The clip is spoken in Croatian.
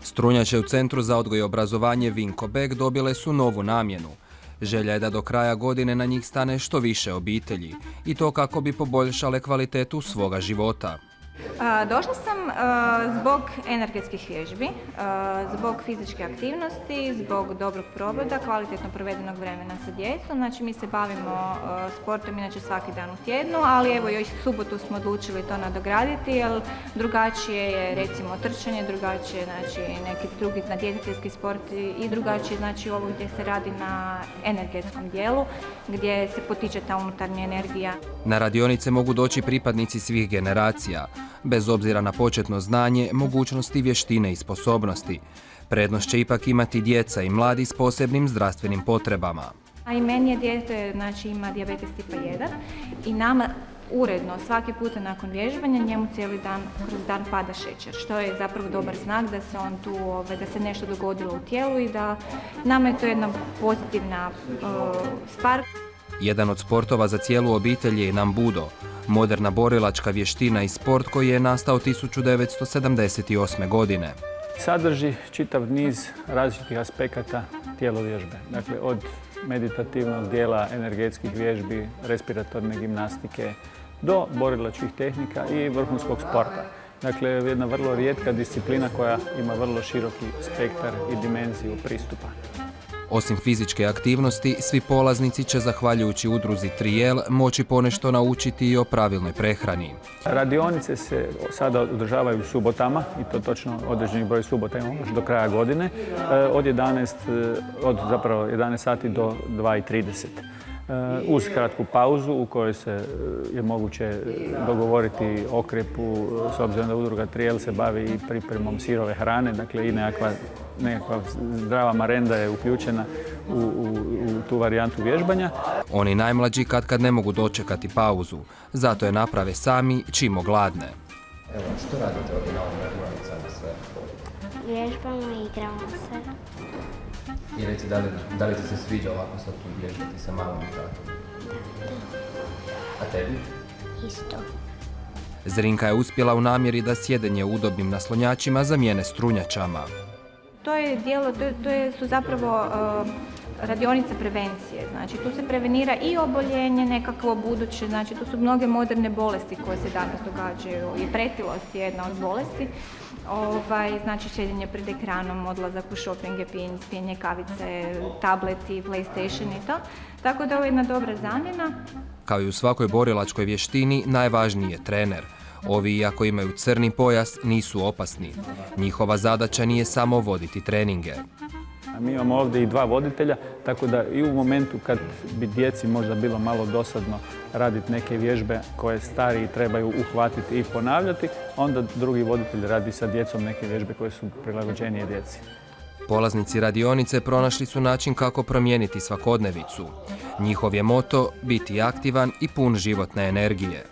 Strunjače u Centru za odgoj i obrazovanje Vinko Bek dobile su novu namjenu. Želja je da do kraja godine na njih stane što više obitelji i to kako bi poboljšale kvalitetu svoga života. Došla sam zbog energetskih vježbi, zbog fizičke aktivnosti, zbog dobrog provoda, kvalitetno provedenog vremena sa djecom. Znači mi se bavimo sportom inače svaki dan u tjednu, ali evo još subotu smo odlučili to nadograditi jer drugačije je recimo trčanje, drugačije znači neki drugi natjecateljski sport i drugačije znači ovo gdje se radi na energetskom dijelu gdje se potiče ta unutarnja energija. Na radionice mogu doći pripadnici svih generacija, bez obzira na početno znanje, mogućnosti, vještine i sposobnosti. Prednost će ipak imati djeca i mladi s posebnim zdravstvenim potrebama. A i meni je dijete, znači ima dijabetes tipa 1 i nama uredno svaki puta nakon vježbanja njemu cijeli dan, kroz dan pada šećer, što je zapravo dobar znak da se on tu, da se nešto dogodilo u tijelu i da nama je to jedna pozitivna stvar. Jedan od sportova za cijelu obitelj je i Nambudo, moderna borilačka vještina i sport koji je nastao 1978. godine. Sadrži čitav niz različitih aspekata tijelovježbe. Dakle, od meditativnog dijela, energetskih vježbi, respiratorne gimnastike do borilačkih tehnika i vrhunskog sporta. Dakle, jedna vrlo rijetka disciplina koja ima vrlo široki spektar i dimenziju pristupa. Osim fizičke aktivnosti, svi polaznici će, zahvaljujući udruzi Trijel, moći ponešto naučiti i o pravilnoj prehrani. Radionice se sada održavaju subotama, i to točno određeni broj subota imamo još do kraja godine, od 11 sati do 2:30. Uz kratku pauzu u kojoj se je moguće dogovoriti okrepu, s obzirom da udruga Trijel se bavi i pripremom sirove hrane, dakle i nekakva zdrava marenda je uključena u tu varijantu vježbanja. Oni najmlađi katkad ne mogu dočekati pauzu, zato je naprave sami čim gladne. Evo, što radite ovdje na ovim radionicama sve? Vježbamo i igramo se. I reci, da li ti se sviđa ovako sad tu vježbati sa malom i tatom? A tebi? Isto. Zrinka je uspjela u namjeri da sjedenje u udobnim naslonjačima zamijene strunjačama. To je dijelo, su zapravo radionice prevencije, znači tu se prevenira i oboljenje nekakvo buduće, znači tu su mnoge moderne bolesti koje se danas događaju i pretilost je jedna od bolesti, znači sjedenje pred ekranom, odlazak u shoppinge, pijenje kavice, tableti, PlayStation i to, tako da ovo je jedna dobra zamjena. Kao i u svakoj borilačkoj vještini, najvažniji je trener. Ovi, iako imaju crni pojas, nisu opasni. Njihova zadaća nije samo voditi treninge. Mi imamo ovdje i 2 voditelja, tako da i u momentu kad bi djeci možda bilo malo dosadno raditi neke vježbe koje stariji trebaju uhvatiti i ponavljati, onda drugi voditelj radi sa djecom neke vježbe koje su prilagođenije djeci. Polaznici radionice pronašli su način kako promijeniti svakodnevicu. Njihov je moto biti aktivan i pun životne energije.